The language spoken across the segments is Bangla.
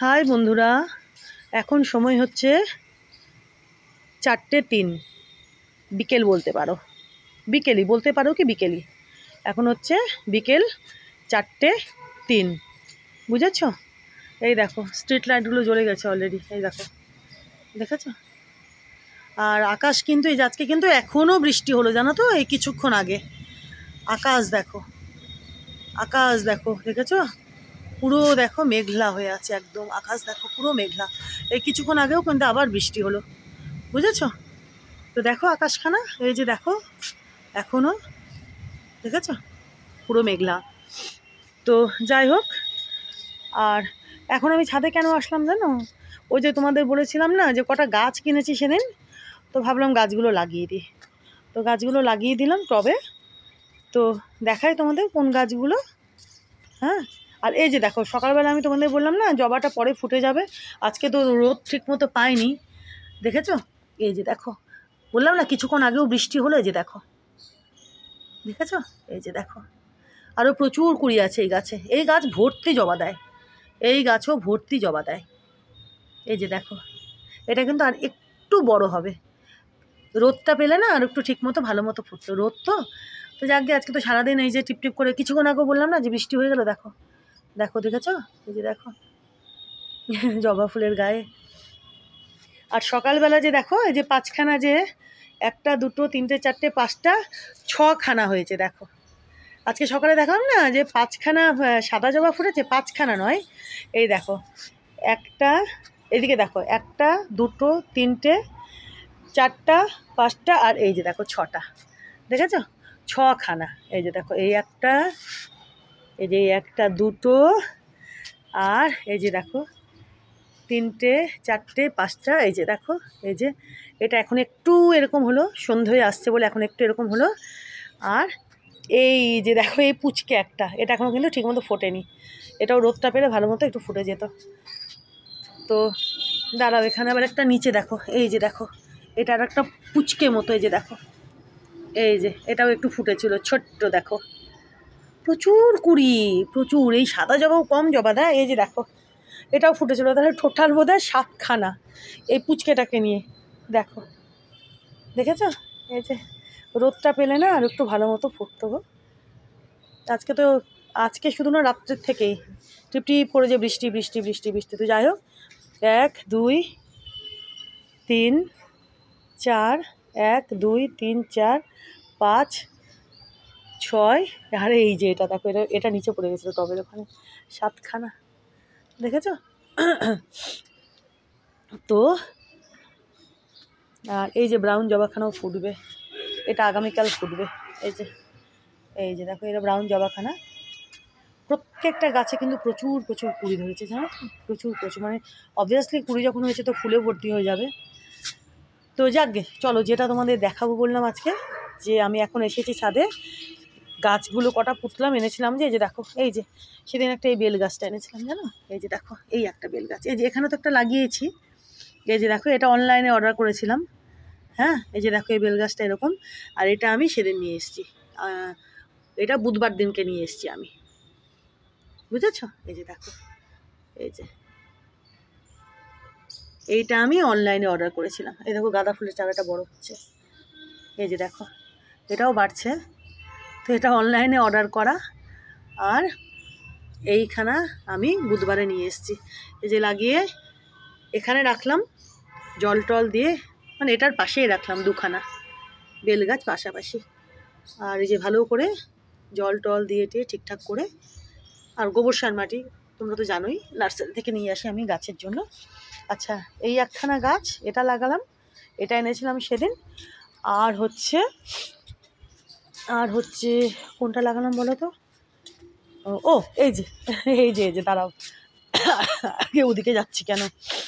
হাই বন্ধুরা, এখন সময় হচ্ছে 4:03। বিকেল বলতে পারো, বিকেলই বলতে পারো কি বিকেলই। এখন হচ্ছে বিকেল 4:03, বুঝেছ? এই দেখো স্ট্রিট লাইটগুলো জ্বলে গেছে অলরেডি, এই দেখো, দেখেছ? আর আকাশ কিন্তু এই আজকে কিন্তু এখনও বৃষ্টি হলো, জানো তো, এই কিছুক্ষণ আগে। আকাশ দেখো, আকাশ দেখো, দেখেছো? পুরো দেখো মেঘলা হয়ে আছে একদম, আকাশ দেখো পুরো মেঘলা। এই কিছুক্ষণ আগেও কিন্তু আবার বৃষ্টি হলো, বুঝেছো? তো দেখো আকাশখানা, এই যে দেখো এখনও, দেখেছো পুরো মেঘলা। তো যাই হোক, আর এখন আমি ছাদে কেন আসলাম জানো? ওই যে তোমাদের বলেছিলাম না যে কটা গাছ কিনেছি সেদিন, তো ভাবলাম গাছগুলো লাগিয়ে দিই। তো গাছগুলো লাগিয়ে দিলাম টবে। তো দেখাই তোমাদের কোন গাছগুলো। হ্যাঁ, আর এই যে দেখো সকালবেলা আমি তোমাদের বললাম না জবাটা পরে ফুটে যাবে, আজকে তো রোদ ঠিক মতো পাইনি, দেখেছো? এই যে দেখো, বললাম না কিছুক্ষণ আগেও বৃষ্টি হলো, এই যে দেখো, দেখেছো? এই যে দেখো, আরও প্রচুর কুড়ি আছে এই গাছে। এই গাছ ভর্তি জবা দেয়, এই গাছও ভর্তি জবা দেয়। এই যে দেখো, এটা কিন্তু আর একটু বড় হবে, রোদটা পেলে না আর একটু ঠিক মতো ভালো মতো ফুটতো, রোদ তো। তো যাকে আজকে তো সারাদিন এই যে টিপটিপ করে, কিছুক্ষণ আগে বললাম না যে বৃষ্টি হয়ে গেল, দেখো দেখো, দেখেছো? এই যে দেখো জবা ফুলের গায়ে। আর সকালবেলা যে দেখো এই যে পাঁচখানা, যে একটা দুটো তিনটে চারটে পাঁচটা ছখানা হয়েছে দেখো। আজকে সকালে দেখলাম না যে পাঁচখানা সাদা জবা ফুটেছে, পাঁচখানা নয়, এই দেখো একটা, এদিকে দেখো একটা দুটো তিনটে চারটা পাঁচটা, আর এই যে দেখো ছটা, দেখেছো? ছখানা, এই যে দেখো, এই একটা, এই যে একটা দুটো, আর এই যে দেখো তিনটে চারটে পাঁচটা, এই যে দেখো, এই যে এটা এখন একটু এরকম হলো, সন্ধে হয়ে আসছে বলে এখন একটু এরকম হলো। আর এই যে দেখো এই পুচকে একটা, এটা এখনও কিন্তু ঠিকমতো ফোটেনি, এটাও রোদটা পেলে ভালো মতো একটু ফুটে যেত। তো দাঁড়াও, এখানে আবার একটা নিচে দেখো, এই যে দেখো এটা আর একটা পুচকে মতো, এই যে দেখো, এই যে এটাও একটু ফুটেছিল ছোট্ট, দেখো প্রচুর কুড়ি, প্রচুর। এই সাদা জবাও কম জবা দেয়, এই যে দেখো এটাও ফুটেছিল, তাহলে টোটাল বোধ হয় 7খানা এই পুচকেটাকে নিয়ে, দেখো দেখেছো? এই যে রোদটা পেলে না আর একটু ভালো মতো ফুটতো গো। আজকে তো, আজকে শুধু না রাত্রের থেকেই টিপটিপ করে যে বৃষ্টি বৃষ্টি বৃষ্টি বৃষ্টি। তো যাই হোক, 1 2 3 4, 1 2 3 4 5 6, আর এই যে এটা দেখো, এটা নিচে পড়ে গেছিলো টবের ওখানে, 7খানা, দেখেছো? তো আর এই যে ব্রাউন জবাখানাও ফুটবে, এটা আগামীকাল ফুটবে। এই যে, এই যে দেখো, এটা ব্রাউন জবাখানা। প্রত্যেকটা গাছে কিন্তু প্রচুর প্রচুর কুড়ি ধরেছে, জানো তো, প্রচুর প্রচুর, মানে অবভিয়াসলি কুড়ি যখন হয়েছে তো ফুলে ভর্তি হয়ে যাবে। তো যাকগে, চলো যেটা তোমাদের দেখাবো বললাম আজকে, যে আমি এখন এসেছি ছাদে, গাছগুলো কটা পুতলাম, এনেছিলাম যে, এই যে দেখো, এই যে সেদিন একটা এই বেল গাছটা এনেছিলাম জানো, এই যে দেখো এই একটা বেল গাছ, এই যে এখানে তো একটা লাগিয়েছি, এই যে দেখো এটা অনলাইনে অর্ডার করেছিলাম। হ্যাঁ, এই যে দেখো এই বেল গাছটা এরকম, আর এটা আমি সেদিন নিয়ে এসেছি, এটা বুধবার দিনকে নিয়ে এসেছি আমি, বুঝেছো? এই যে দেখো, এই যে এইটা আমি অনলাইনে অর্ডার করেছিলাম। এই দেখো গাঁদা ফুলের চারাটা বড় হচ্ছে, এই যে দেখো এটাও বাড়ছে। তো এটা অনলাইনে অর্ডার করা, আর এইখানা আমি বুধবারে নিয়ে এসেছি। এই যে লাগিয়ে এখানে রাখলাম জল টল দিয়ে, মানে এটার পাশেই রাখলাম দুখানা বেল গাছ পাশাপাশি, আর এই যে ভালো করে জল টল দিয়ে ঠিকঠাক করে, আর গোবর সার মাটি তোমরা তো জানোই নার্সারি থেকে নিয়ে আসি আমি গাছের জন্য। আচ্ছা, এই একখানা গাছ এটা লাগালাম, এটা এনেছিলাম সেদিন। আর হচ্ছে কোনটা লাগালাম বলো তো? ও এই যে এই যে দাঁড়াও, আগে ওদিকে যাচ্ছি কেন,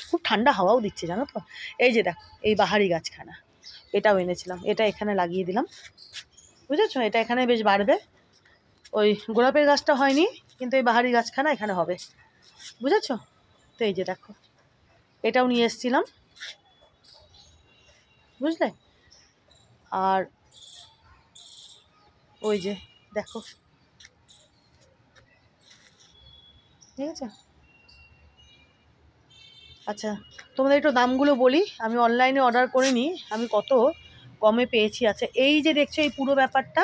খুব ঠান্ডা হাওয়াও দিচ্ছে জানো তো। এই যে দেখো এই বাহারি গাছখানা, এটাও এনেছিলাম, এটা এখানে লাগিয়ে দিলাম, বুঝেছো? এটা এখানে বেশ বাড়বে, ওই গোলাপের গাছটা হয়নি, কিন্তু এই বাহারি গাছখানা এখানে হবে, বুঝেছো? তো এই যে দেখো এটাও নিয়ে এসেছিলাম, বুঝলে? আর ওই যে দেখো, ঠিক আছে? আচ্ছা, তোমাদের একটু দামগুলো বলি। আমি অনলাইনে অর্ডার করে নিই, আমি কত কমে পেয়েছি। আচ্ছা, এই যে দেখছো এই পুরো ব্যাপারটা,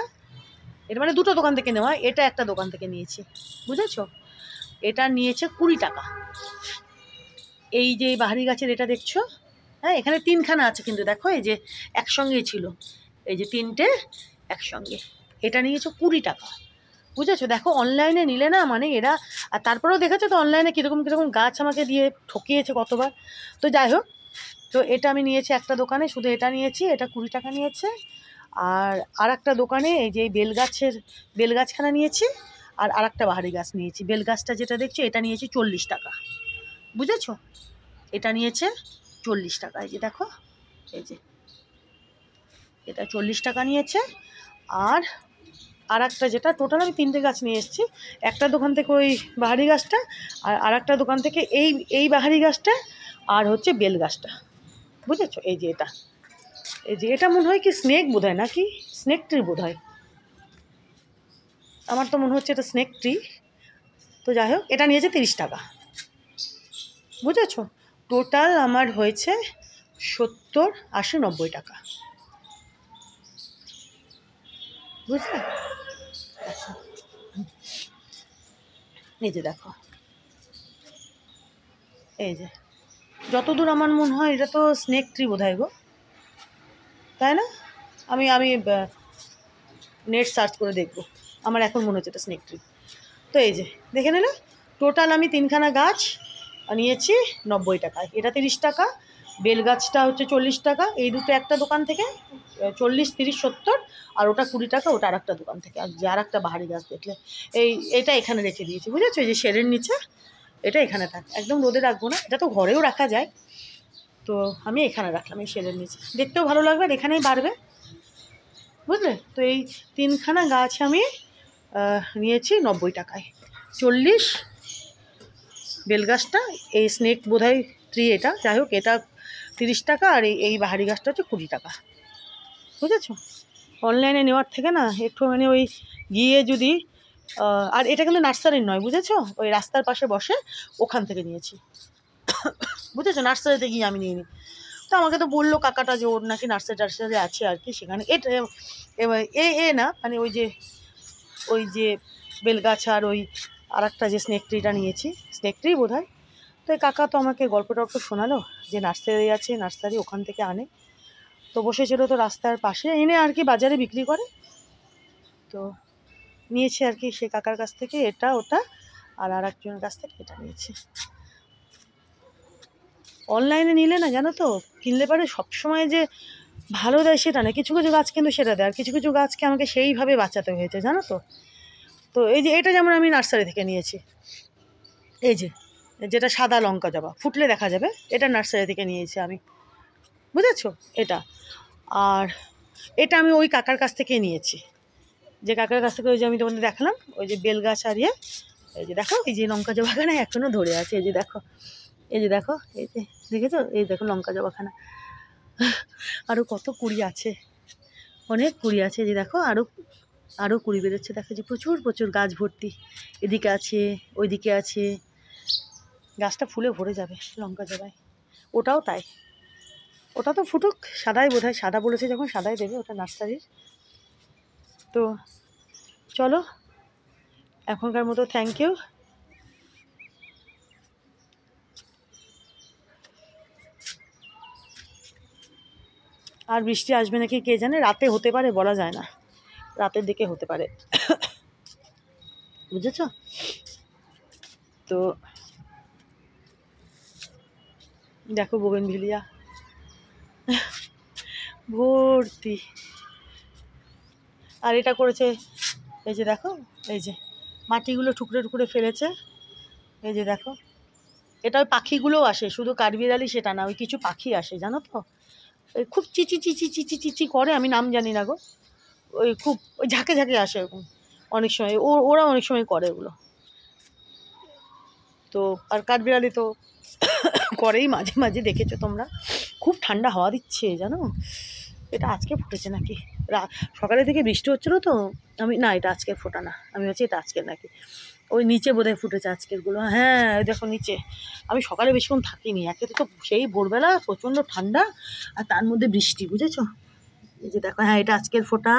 এটা মানে দুটো দোকান থেকে নেওয়া, এটা একটা দোকান থেকে নিয়েছি, বুঝেছো? এটা নিয়েছে 20 টাকা। এই যে বাহারি গাছের এটা দেখছো, হ্যাঁ, এখানে 3খানা আছে কিন্তু দেখো, এই যে একসঙ্গেই ছিল, এই যে 3টে একসঙ্গে। এটা নিয়েছে 20 টাকা, বুঝেছো? দেখো অনলাইনে নিলে না মানে এরা, আর তারপরেও দেখেছো তো অনলাইনে কীরকম কীরকম গাছ আমাকে দিয়ে ঠকিয়েছে কতবার। তো যাই হোক, তো এটা আমি নিয়েছি একটা দোকানে, শুধু এটা নিয়েছি, এটা 20 টাকা নিয়েছে। আর একটা দোকানে এই যে বেলগাছখানা নিয়েছি, আর একটা বাহারি গাছ নিয়েছি। বেলগাছটা যেটা দেখছো এটা নিয়েছি 40 টাকা, বুঝেছো? এটা নিয়েছে 40 টাকা, এই যে দেখো, এই যে এটা 40 টাকা নিয়েছে। আর একটা যেটা টোটাল আমি 3টে গাছ নিয়ে এসেছি, একটা দোকান থেকে ওই বাহারি গাছটা, আর একটা দোকান থেকে এই বাহারি গাছটা, আর হচ্ছে বেল গাছটা, বুঝেছো? এই যে এটা মনে হয় কি স্নেক বোধ হয়, নাকি স্নেক ট্রি বোধ হয়, আমার তো মনে হচ্ছে এটা স্নেক ট্রি। তো যাই হোক, এটা নিয়েছে 30 টাকা, বুঝেছো? টোটাল আমার হয়েছে 70, 80, 90 টাকা, বুঝলে? এই যে দেখো, এই যে যতদূর আমার মনে হয় এটা তো স্নেক ট্রি বোধ হয় গো, তাই না? আমি নেট সার্চ করে দেখবো, আমার এখন মনে হচ্ছে এটা স্নেক ট্রি। তো এই যে দেখে নিলে, টোটাল আমি 3খানা গাছ নিয়েছি 90 টাকায়, এটা 30 টাকা, বেল গাছটা হচ্ছে 40 টাকা, এই দুটো একটা দোকান থেকে 40, 30, 70, আর ওটা 20 টাকা, ওটা আর একটা দোকান থেকে। আর যে আর একটা বাহারি গাছ দেখলে এটা এখানে রেখে দিয়েছি, বুঝেছো? এই যে শেডের নিচে, এটা এখানে থাক, একদম রোদে রাখবো না, এটা তো ঘরেও রাখা যায়, তো আমি এখানে রাখলাম এই শেডের নিচে, দেখতেও ভালো লাগবে আর এখানেই বাড়বে, বুঝলে? তো এই 3খানা গাছ আমি নিয়েছি 90 টাকায়। 40 বেলগাছটা, এই স্নেক বোধহয় ট্রি এটা, যাই হোক এটা 30 টাকা, আর এই বাহারি গাছটা হচ্ছে 20 টাকা, বুঝেছো? অনলাইনে নেওয়ার থেকে না একটু মানে ওই গিয়ে যদি, আর এটা কিন্তু নার্সারির নয়, বুঝেছো? ওই রাস্তার পাশে বসে ওখান থেকে নিয়েছি, বুঝেছো? নার্সারিতে গিয়ে আমি নিয়ে নিই। তো আমাকে তো বললো কাকাটা যে ওর নাকি নার্সারি আছে আর কি, সেখানে না মানে ওই যে বেলগাছ আর আর একটা যে স্নেক ট্রিটা নিয়েছি, স্নেক ট্রি বোধ হয়। তো এই কাকা তো আমাকে গল্প টল্প শোনালো যে নার্সারি আছে, নার্সারি ওখান থেকে আনে। তো বসেছিল তো রাস্তার পাশে, এনে আর কি বাজারে বিক্রি করে, তো নিয়েছি আর কি সে কাকার কাছ থেকে এটা ওটা, আর একজনের কাছ থেকে এটা নিয়েছি। অনলাইনে নিলে না জানো তো, কিনলে পারে সবসময় যে ভালো দেয় সেটা না, কিছু কিছু গাছ কিন্তু সেটা দেয়, আর কিছু কিছু গাছকে আমাকে সেইভাবে বাঁচাতে হয়েছে, জানো তো? তো এই যে এটা যেমন আমি নার্সারি থেকে নিয়েছি, এই যে যেটা সাদা লঙ্কা জবা ফুটলে দেখা যাবে, এটা নার্সারি থেকে নিয়েছি আমি, বুঝেছো? এটা আর এটা আমি ওই কাকার কাছ থেকে নিয়েছি, যে কাকার কাছ থেকে ওই যে আমি তোমাদের দেখালাম, ওই যে বেল গাছ আর এই যে দেখো, এই যে লঙ্কা জবাখানা এখনও ধরে আছে, এই যে দেখো, এই যে দেখো, এই যে দেখেছো, এই দেখো লঙ্কা জবাখানা, আরও কত কুড়ি আছে, অনেক কুড়ি আছে, যে দেখো আরও কুড়ি বেরোচ্ছে, দেখো যে প্রচুর প্রচুর গাছ ভর্তি, এদিকে আছে ওইদিকে আছে, গাছটা ফুলে ভরে যাবে লঙ্কা জবায়। ওটাও তাই, ওটা তো ফুটুক, সাদাই বোধহয়, সাদা বলেছে যখন সাদাই দেবে, ওটা নার্সারির। তো চলো এখনকার মতো থ্যাংক ইউ। আর বৃষ্টি আসবে নাকি কে জানে, রাতে হতে পারে, বলা যায় না, রাতের দিকে হতে পারে, বুঝেছো? তো দেখো বোগেনভিলিয়া ভর্তি, আর এটা করেছে, এই যে দেখো, এই যে মাটিগুলো টুকরে টুকরে ফেলেছে, এই যে দেখো, এটা ওই পাখিগুলোও আসে, শুধু কাঠবিড়ালি সেটা না, ওই কিছু পাখি আসে জানো তো, ওই খুব চিচি চিচি চিচি চিচি করে, আমি নাম জানি না গো, ওই খুব ওই ঝাঁকে ঝাঁকে আসে এরকম, অনেক সময় ওরা অনেক সময় করে ওগুলো। তো আর কাঠবিড়ালি তো করেই মাঝে মাঝে, দেখেছো তোমরা, খুব ঠান্ডা হাওয়া দিচ্ছে জানো। এটা আজকে ফুটেছে নাকি, সকালের দিকে বৃষ্টি হচ্ছিলো তো, আমি না এটা আজকের ফোটা না, আমি হচ্ছে এটা আজকের নাকি। ওই নিচে বোধহয় ফুটেছে আজকেরগুলো। হ্যাঁ ওই দেখো নিচে। আমি সকালে বেশিক্ষণ থাকিনি, একে তো সেই ভোরবেলা প্রচণ্ড ঠান্ডা আর তার মধ্যে বৃষ্টি, বুঝেছো? এই যে দেখো, হ্যাঁ এটা আজকের ফোটা।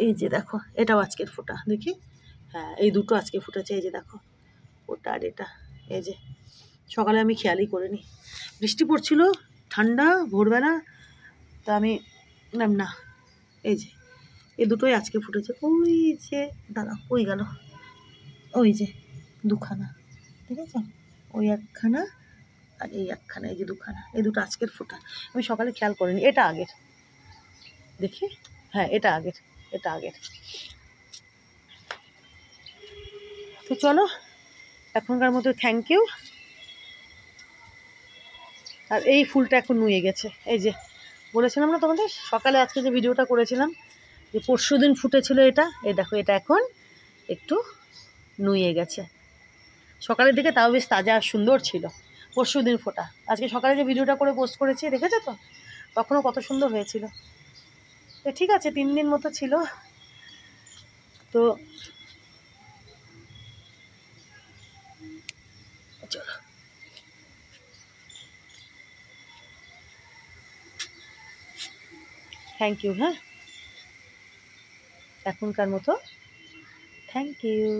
এই যে দেখো এটাও আজকের ফোটা, দেখি। হ্যাঁ এই দুটো আজকে ফুটেছে, এই যে দেখো ওটা আর এটা। এই যে সকালে আমি খেয়ালই করিনি, বৃষ্টি পড়ছিল, ঠান্ডা ভোরবেলা, তা আমি না। এই যে এই দুটোই আজকে ফুটেছে। ওই যে দাঁড়া, ওই গেল, ওই যে দুখানা, ঠিক আছে, ওই একখানা আর এই একখানা, এই যে দুখানা, এই দুটো আজকের ফোটা। আমি সকালে খেয়াল করিনি, এটা আগের, দেখি। হ্যাঁ এটা আগের, এটা আগের। তো চলো এখনকার মতো থ্যাংক ইউ। আর এই ফুলটা এখন নুয়ে গেছে, এই যে বলেছিলাম না তোমাদের সকালে আজকে যে ভিডিওটা করেছিলাম যে পরশুদিন ফুটেছিল এটা, এই দেখো এটা এখন একটু নুয়ে গেছে। সকালের দিকে তাও বেশ তাজা সুন্দর ছিল, পরশুদিন ফোটা। আজকে সকালে যে ভিডিওটা করে পোস্ট করেছি দেখেছো তো, তখনও কত সুন্দর হয়েছিল। তো ঠিক আছে, 3 দিন মতো ছিল। তো চলো, থ্যাংক ইউ। হ্যাঁ এখনকার মতো থ্যাংক ইউ।